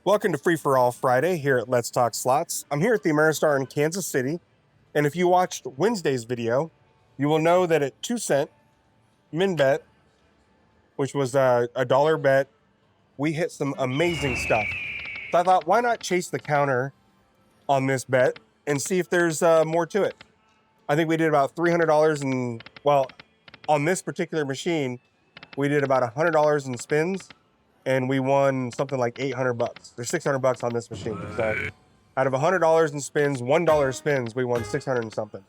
Welcome to Free For All Friday here at Let's Talk Slots. I'm here at the Ameristar in Kansas City, and if you watched Wednesday's video, you will know that at 2 cent min bet, which was a dollar bet, we hit some amazing stuff. So I thought, why not chase the counter on this bet and see if there's more to it? I think we did about $300 and on this particular machine, we did about $100 in spins, and we won something like $800. There's $600 on this machine. So out of $100 in spins, $1 spins, we won 600 and something.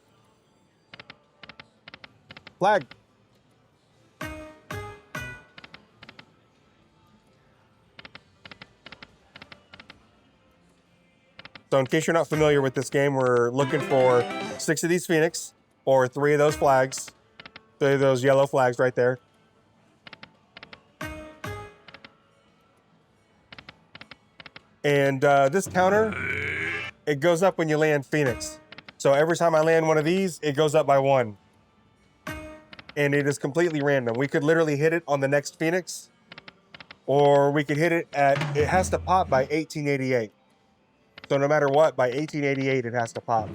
Flag. So in case you're not familiar with this game, we're looking for 6 of these Phoenix or 3 of those flags, 3 of those yellow flags right there. And this counter, it goes up when you land Phoenix. So every time I land one of these, it goes up by 1. And it is completely random. We could literally hit it on the next Phoenix, or we could hit it it has to pop by 1888. So no matter what, by 1888, it has to pop.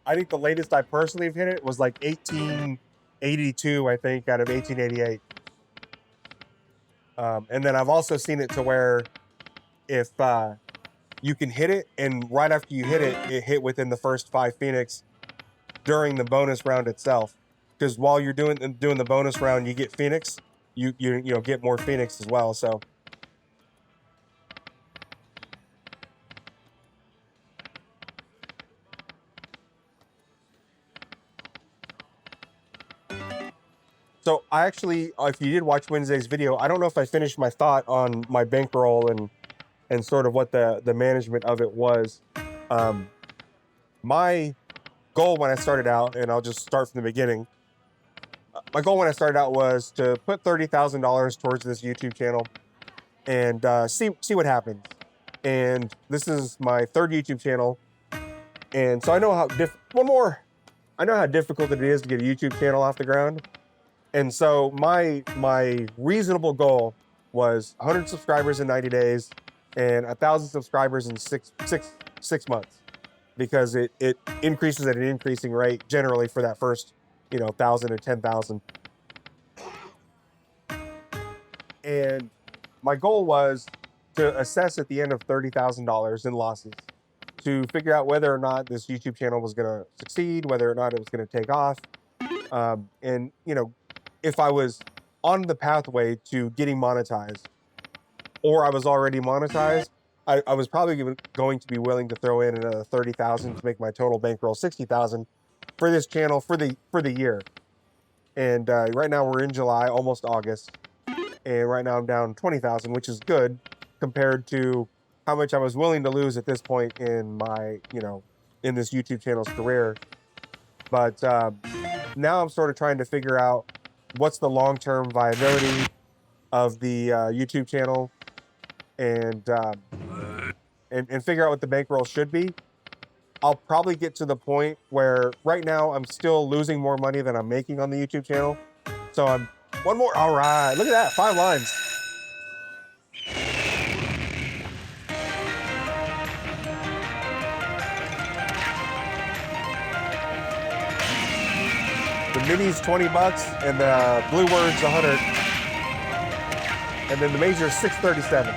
I think the latest I personally have hit it was like 1882, I think, out of 1888. And then I've also seen it to where if you can hit it, and right after you hit it, it hit within the first 5 Phoenix during the bonus round itself. Because while you're doing the bonus round, you get Phoenix. You get more Phoenix as well. So. So I actually, if you did watch Wednesday's video, I don't know if I finished my thought on my bankroll and sort of what the management of it was. My goal when I started out, and I'll just start from the beginning. My goal when I started out was to put $30,000 towards this YouTube channel and see what happens. And this is my 3rd YouTube channel, and so I know how I know how difficult it is to get a YouTube channel off the ground. And so my reasonable goal was 100 subscribers in 90 days and 1,000 subscribers in six months, because it increases at an increasing rate generally for that first 1,000 to 10,000. And my goal was to assess at the end of $30,000 in losses to figure out whether or not this YouTube channel was going to succeed, whether or not it was going to take off, and if I was on the pathway to getting monetized, or I was already monetized, I was probably going to be willing to throw in another 30,000 to make my total bankroll 60,000 for this channel for the year. And right now we're in July, almost August, and right now I'm down 20,000, which is good compared to how much I was willing to lose at this point in my in this YouTube channel's career. But now I'm sort of trying to figure out what's the long-term viability of the YouTube channel, and figure out what the bankroll should be. I'll probably get to the point where right now I'm still losing more money than I'm making on the YouTube channel. So I'm one more. All right, look at that, 5 lines. The mini's $20 and the blue word's 100, and then the major is 637.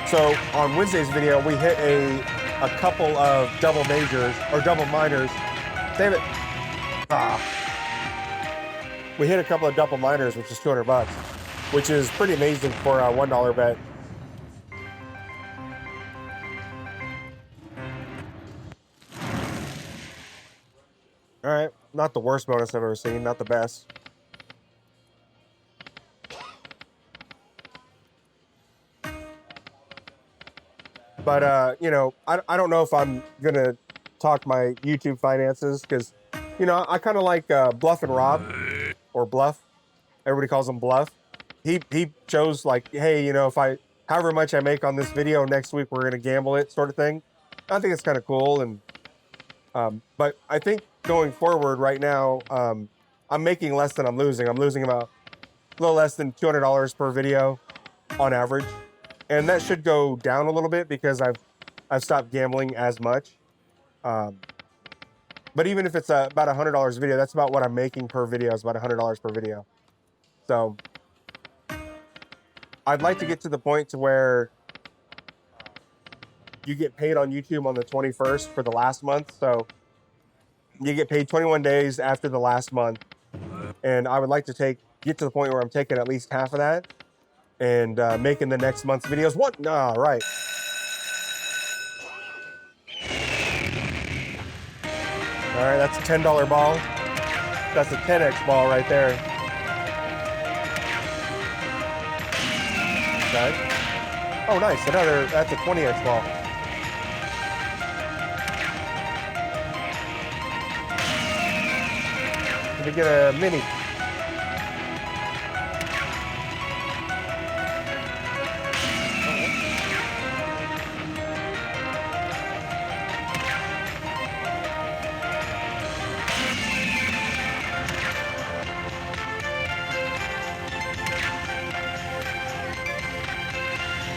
So on Wednesday's video, we hit a couple of double majors or double minors. Damn it! We hit a couple of double minors, which is $200, which is pretty amazing for a $1 bet. All right, not the worst bonus I've ever seen, not the best. But I don't know if I'm gonna talk my YouTube finances, because I kind of like Bluff and Rob, or Bluff. Everybody calls him Bluff. He chose like, hey, if however much I make on this video next week, we're gonna gamble it, sort of thing. I think it's kind of cool, and but I think going forward right now, I'm making less than I'm losing. I'm losing about a little less than $200 per video on average, and that should go down a little bit because I've stopped gambling as much. But even if it's about $100 a video, that's about what I'm making per video. It's about $100 per video. So I'd like to get to the point to where you get paid on YouTube on the 21st for the last month. So you get paid 21 days after the last month. And I would like to get to the point where I'm taking at least half of that and making the next month's videos. What? Nah, right. All right, that's a $10 ball. That's a 10x ball right there. Okay. Oh, nice. That's a 20x ball. Let me get a mini.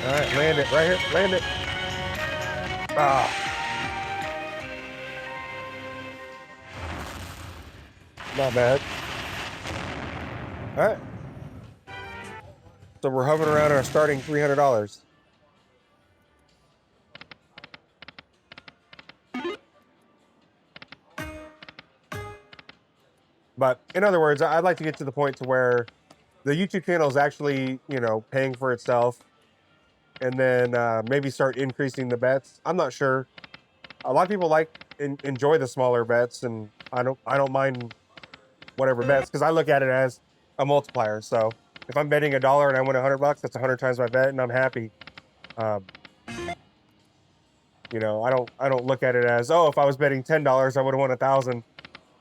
All right, land it right here. Land it. Ah. Not bad. All right. So we're hovering around our starting $300. But in other words, I'd like to get to the point to where the YouTube channel is actually, paying for itself, and then maybe start increasing the bets. I'm not sure. A lot of people enjoy the smaller bets, and I don't mind whatever bets because I look at it as a multiplier. So if I'm betting $1 and I win $100, that's 100 times my bet, and I'm happy. I don't look at it as, oh, if I was betting $10, I would have won 1,000.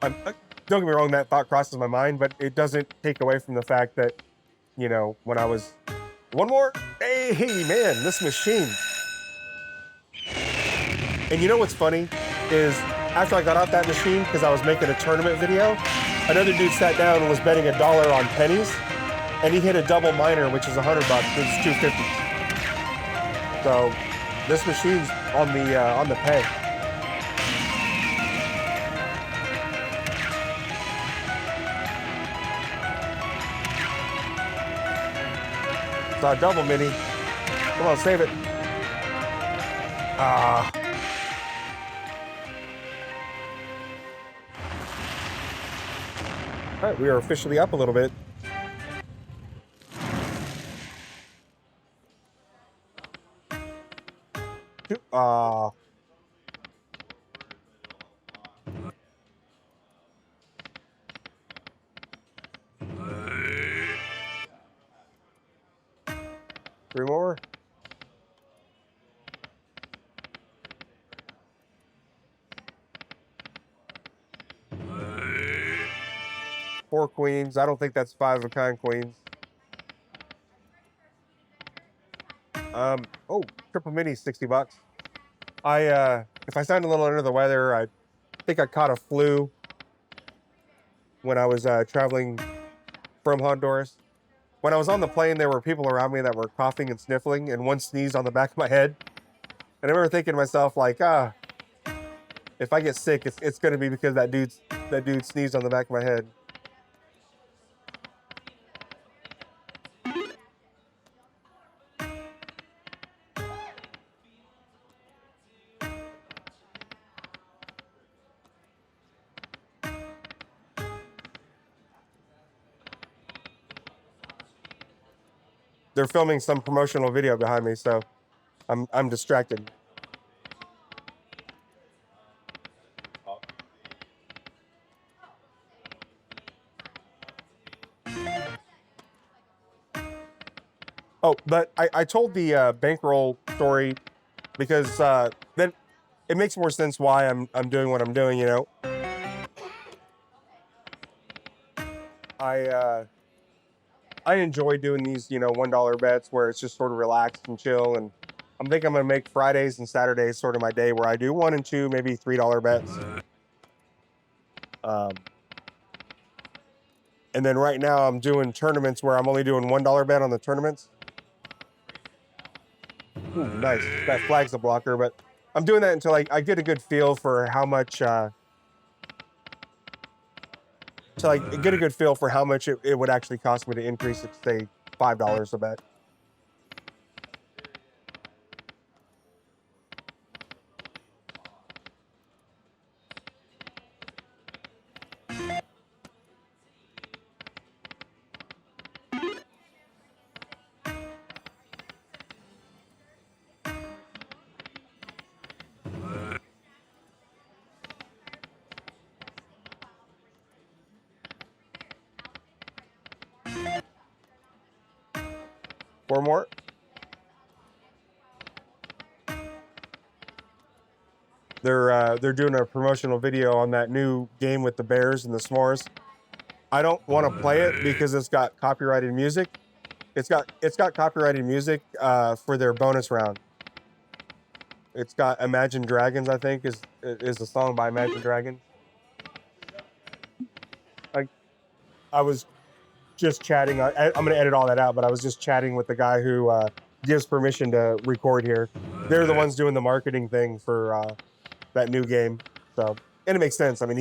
Don't get me wrong, that thought crosses my mind, but it doesn't take away from the fact that, when I was one more. Hey, man, this machine. And you know what's funny is after I got off that machine, because I was making a tournament video, another dude sat down and was betting $1 on pennies, and he hit a double minor, which is $100. It's $250. So this machine's on the pay. Saw a double mini. Come on, save it. Ah. All right, we are officially up a little bit. Three more. Four queens. I don't think that's 5 of a kind queens. Oh, triple mini, $60. If I sound a little under the weather, I think I caught a flu when I was traveling from Honduras. When I was on the plane, there were people around me that were coughing and sniffling, and one sneezed on the back of my head. And I remember thinking to myself, like, if I get sick, it's going to be because that dude sneezed on the back of my head. They're filming some promotional video behind me, so I'm distracted. Oh, but I told the bankroll story because then it makes more sense why I'm doing what I'm doing. I enjoy doing these, $1 bets where it's just sort of relaxed and chill. And I'm thinking I'm going to make Fridays and Saturdays sort of my day where I do 1 and 2, maybe $3 bets. And then right now I'm doing tournaments where I'm only doing $1 bet on the tournaments. Ooh, nice. That flag's a blocker, but I'm doing that until I get a good feel for how much, till I get a good feel for how much it would actually cost me to increase it to, say, $5 a bet. Four more. They're doing a promotional video on that new game with the bears and the s'mores. I don't want to play it because it's got copyrighted music. It's got copyrighted music for their bonus round. It's got Imagine Dragons, I think, is a song by Imagine Dragons. I was just chatting. I'm going to edit all that out, but I was just chatting with the guy who gives permission to record here. They're the ones doing the marketing thing for that new game. So, and it makes sense. I mean,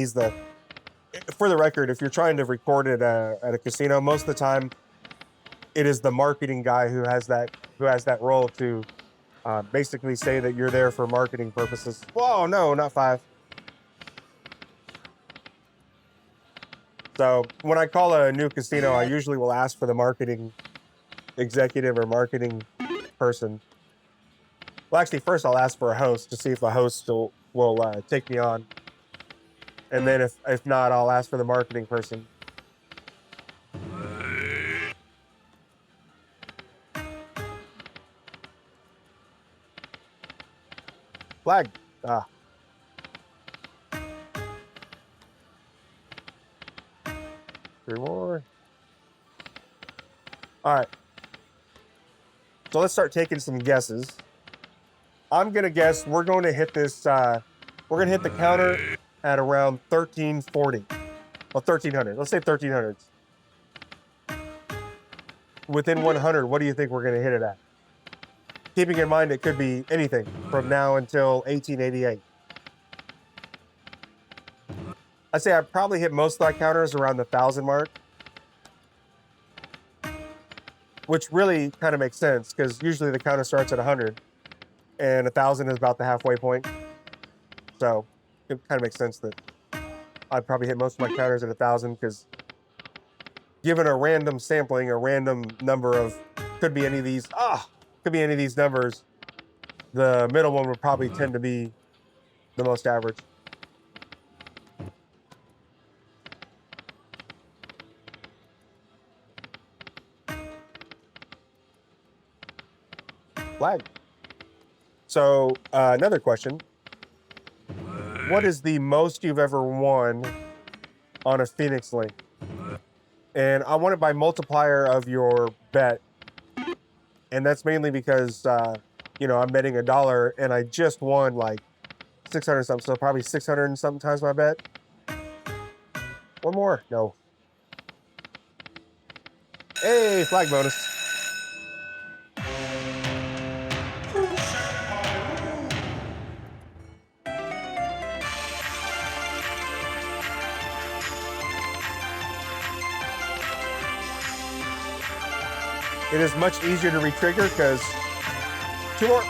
for the record, if you're trying to record it at a casino, most of the time, it is the marketing guy who has that role to basically say that you're there for marketing purposes. Whoa, no, not 5. So when I call a new casino, I usually will ask for the marketing executive or marketing person. Well, actually, first I'll ask for a host to see if a host will take me on. And then if not, I'll ask for the marketing person. Flag. 3 more. All right. So let's start taking some guesses. I'm going to guess we're going to hit this, we're going to hit the counter at around 1340. Well, 1300. Let's say 1300. Within 100, what do you think we're going to hit it at? Keeping in mind it could be anything from now until 1888. I'd say I probably hit most of my counters around the 1,000 mark. Which really kind of makes sense because usually the counter starts at 100 and 1,000 is about the halfway point. So it kind of makes sense that I'd probably hit most of my counters at 1,000 because given a random sampling, a random number of, could be any of these numbers, the middle one would probably tend to be the most average. Flag. So another question. What is the most you've ever won on a Phoenix link? And I want it by multiplier of your bet. And that's mainly because, I'm betting $1 and I just won like 600 something. So probably 600 and something times my bet. One more. No. Hey, flag bonus. It is much easier to retrigger because 2 more.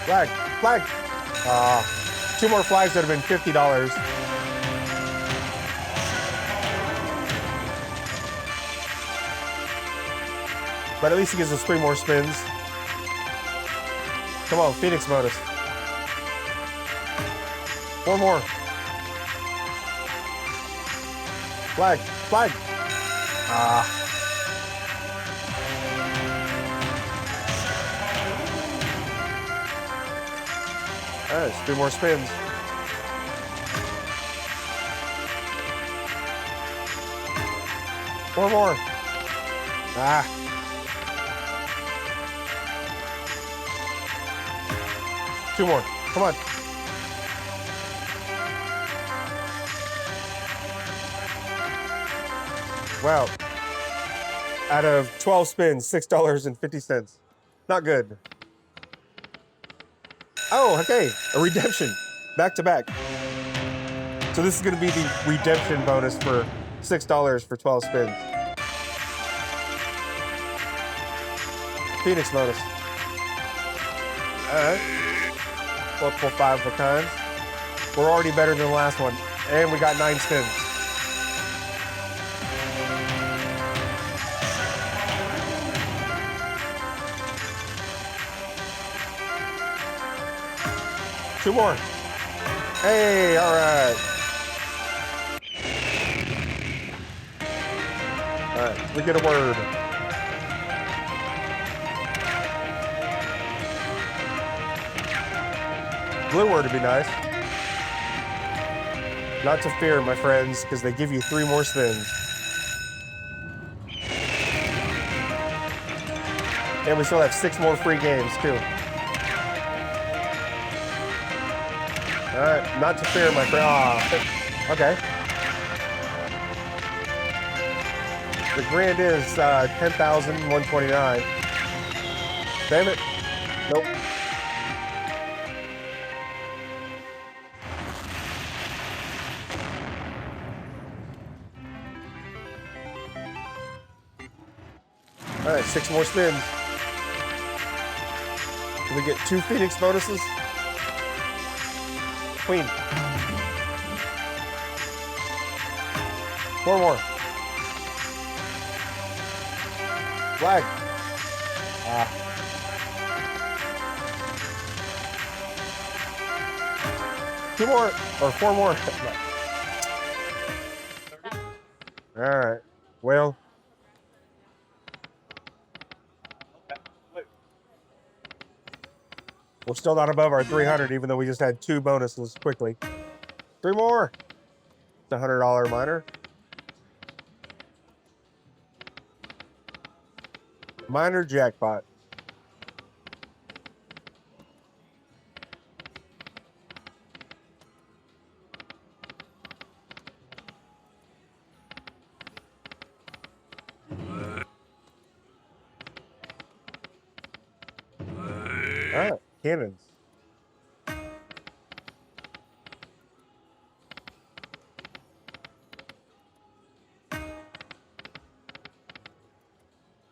Flag. 2 more flags that have been $50. But at least it gives us 3 more spins. Come on, Phoenix bonus. 4 more. Flag. Alright, 3 more spins. Four more. 2 more. Come on. Wow. Out of 12 spins, $6.50. Not good. Oh, okay. A redemption. Back to back. So this is going to be the redemption bonus for $6 for 12 spins. Phoenix bonus. All right. Multiple 5 of kinds. We're already better than the last one. And we got 9 spins. Two more. Hey, all right. All right, we get a word. Blue word would be nice. Not to fear, my friends, because they give you 3 more spins. And we still have 6 more free games, too. All right, not to fear, my friend. Oh, okay. The grand is 10,129. Damn it. Nope. All right, 6 more spins. Can we get 2 Phoenix bonuses? Queen. 4 more. Flag. 2 more or 4 more. All right. Well. We're still not above our 300, even though we just had 2 bonuses quickly. 3 more. It's a $100 minor. Minor jackpot. All right, cannons.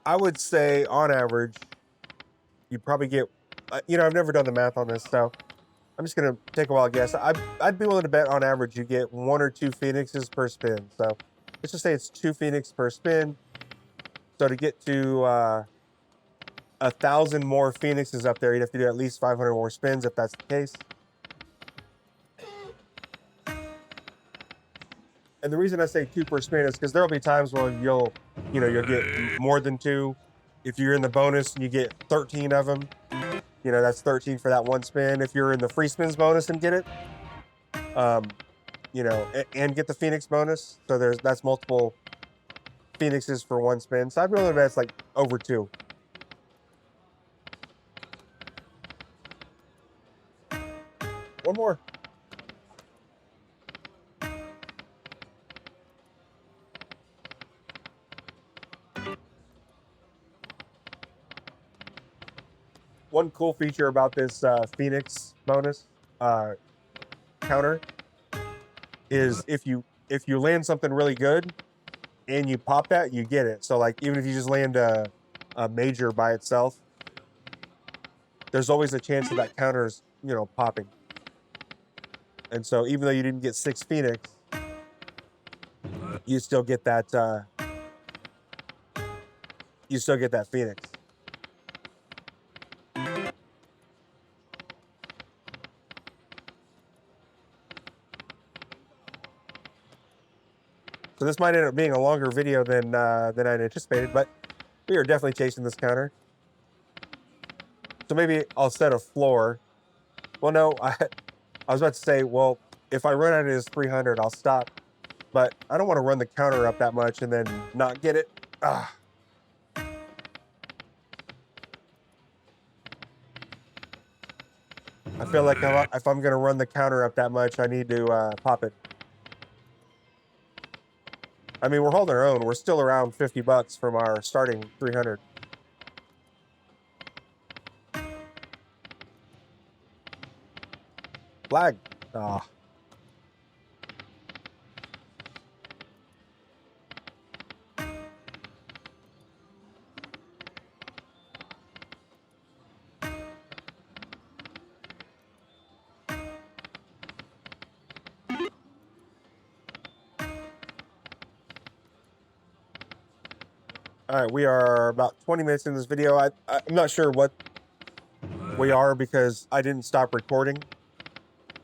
I would say, on average, you probably get, I've never done the math on this, so I'm just going to take a wild guess. I'd be willing to bet, on average, you get 1 or 2 Phoenixes per spin. So let's just say it's 2 Phoenix per spin. So to get to 1,000 more Phoenixes up there, you'd have to do at least 500 more spins if that's the case. And the reason I say 2 per spin is because there'll be times when you'll get more than 2. If you're in the bonus and you get 13 of them, that's 13 for that 1 spin. If you're in the free spins bonus and get it, and get the Phoenix bonus, so that's multiple Phoenixes for 1 spin. So I really bet it's like over 2. One more. One cool feature about this Phoenix bonus counter is if you land something really good and you pop that, you get it. So like even if you just land a major by itself, there's always a chance that counter's popping. And so even though you didn't get 6 Phoenix, you still get that Phoenix. So this might end up being a longer video than I'd anticipated, but we are definitely chasing this counter. So maybe I'll set a floor. Well, no, I was about to say, well, if I run out of his 300, I'll stop. But I don't want to run the counter up that much and then not get it. I feel like if I'm going to run the counter up that much, I need to pop it. I mean, we're holding our own. We're still around 50 bucks from our starting 300. Flag. Ah. All right, we are about 20 minutes in this video. I'm not sure what we are because I didn't stop recording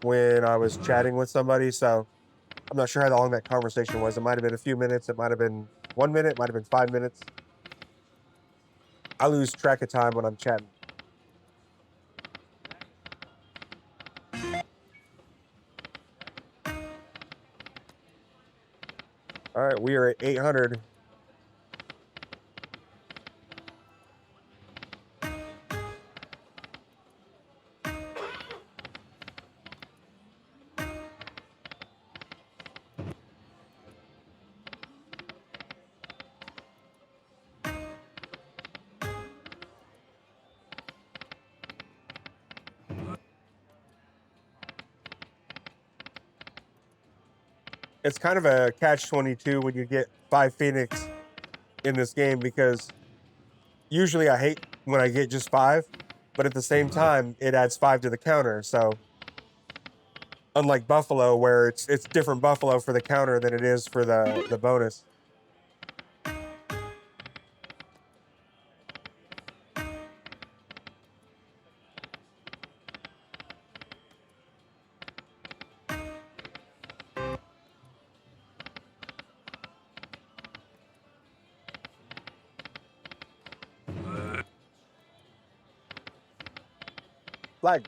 when I was chatting with somebody, so I'm not sure how long that conversation was. It might have been a few minutes. It might have been 1 minute. It might have been 5 minutes. I lose track of time when I'm chatting. All right, we are at 800. It's kind of a catch-22 when you get 5 Phoenix in this game because usually I hate when I get just 5, but at the same time, it adds 5 to the counter. So unlike Buffalo, where it's different Buffalo for the counter than it is for the bonus. Flag.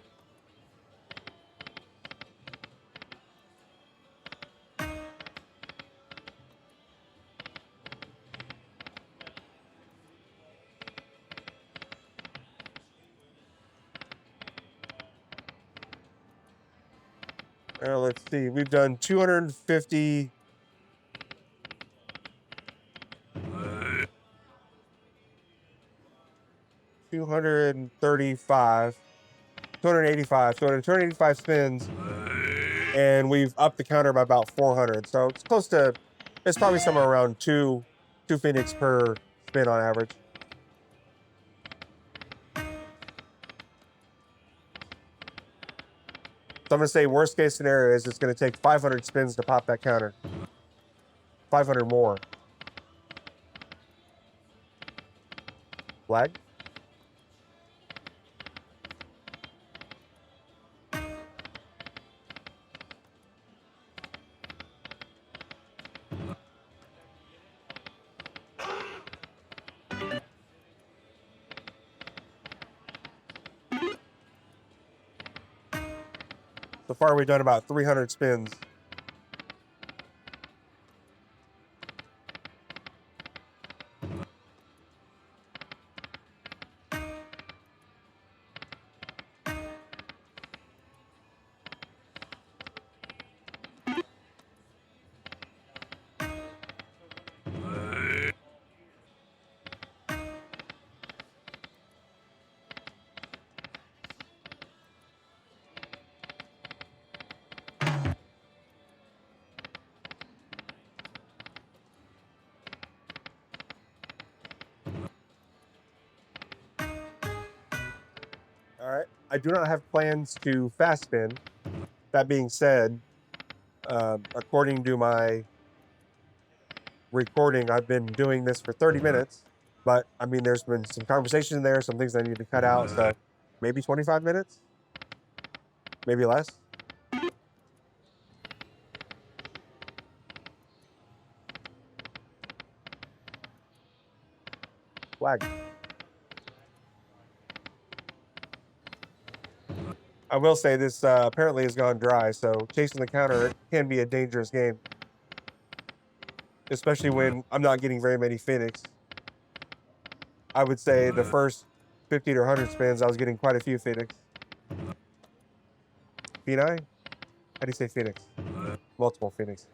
Let's see. We've done 250. 235, 285, so 285 spins, and we've upped the counter by about 400. So it's close to, it's probably somewhere around two Phoenix per spin on average. So I'm gonna say worst case scenario is it's gonna take 500 spins to pop that counter. 500 more. Flag. So far we've done about 300 spins. All right. I do not have plans to fast spin. That being said, according to my recording, I've been doing this for 30 minutes, but I mean, there's been some conversation in there, some things I need to cut out. So maybe 25 minutes, maybe less. Flag. I will say this apparently has gone dry, so chasing the counter can be a dangerous game, especially when I'm not getting very many Phoenix. I would say the first 50 to 100 spins, I was getting quite a few Phoenix. Phoenix? How do you say Phoenix? Multiple Phoenix.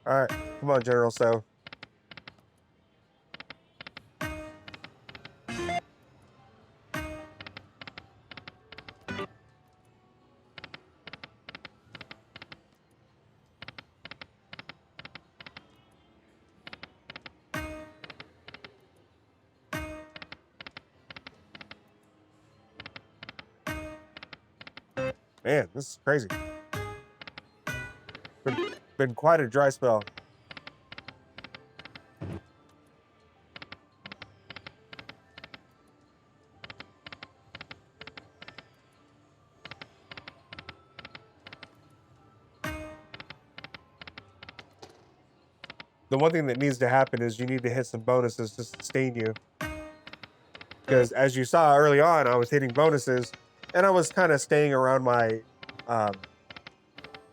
All right, come on, General. So. Man, this is crazy. Been quite a dry spell. The one thing that needs to happen is you need to hit some bonuses to sustain you. Because as you saw early on, I was hitting bonuses and I was kind of staying around my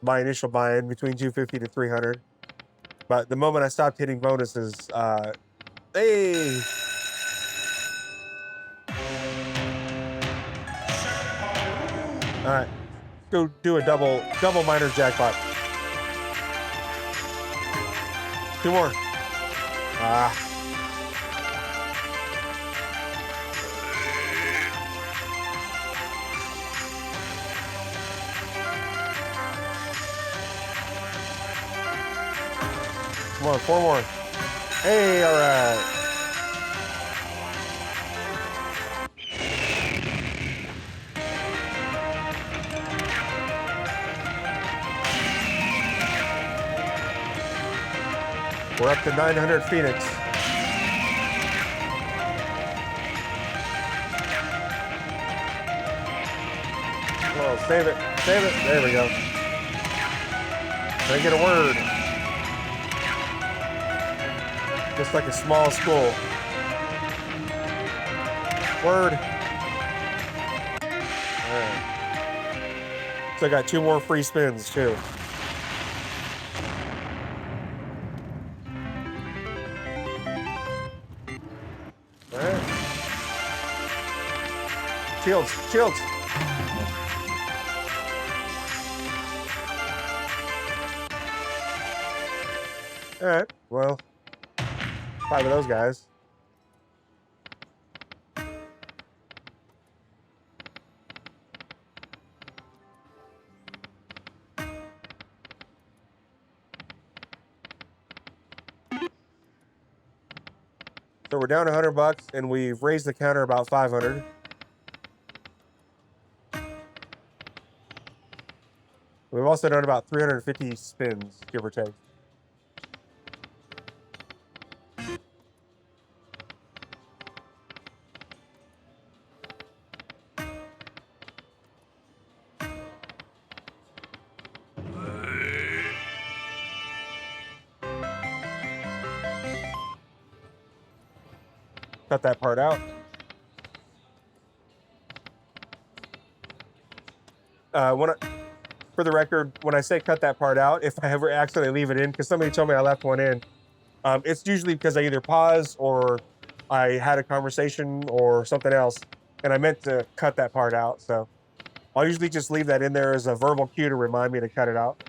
my initial buy-in between 250 to 300. But the moment I stopped hitting bonuses, hey! All right, go do a double minor jackpot. 2 more. Ah. Come on, 4 more. Hey, all right. We're up to 900 Phoenix. Well, save it. Save it. There we go. Can I get a word? Just like a small school. Word. All right. So I got 2 more free spins too. All right. Shields. All right. Well, 5 of those guys. So we're down $100 and we've raised the counter about 500. We've also done about 350 spins, give or take. Cut that part out. For the record, when I say cut that part out, if I ever accidentally leave it in, because somebody told me I left one in, it's usually because I either paused or I had a conversation or something else, and I meant to cut that part out. So I'll usually just leave that in there as a verbal cue to remind me to cut it out.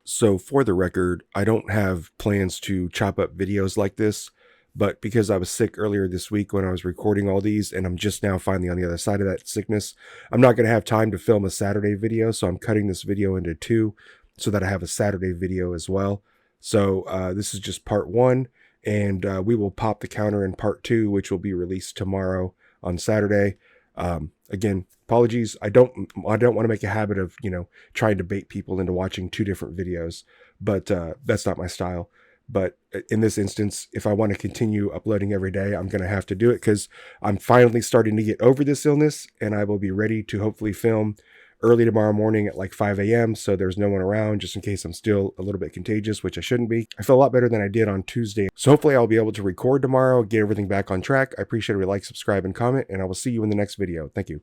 So for the record, I don't have plans to chop up videos like this, but because I was sick earlier this week when I was recording all these, and I'm just now finally on the other side of that sickness, I'm not going to have time to film a Saturday video, so I'm cutting this video into 2 so that I have a Saturday video as well. So this is just part 1, and we will pop the counter in part 2, which will be released tomorrow on Saturday. Again, apologies. I don't want to make a habit of, trying to bait people into watching 2 different videos, but that's not my style. But in this instance, if I want to continue uploading every day, I'm going to have to do it because I'm finally starting to get over this illness, and I will be ready to hopefully film early tomorrow morning at like 5 a.m. So there's no one around just in case I'm still a little bit contagious, which I shouldn't be. I feel a lot better than I did on Tuesday. So hopefully I'll be able to record tomorrow, get everything back on track. I appreciate it. Like, subscribe, and comment, and I will see you in the next video. Thank you.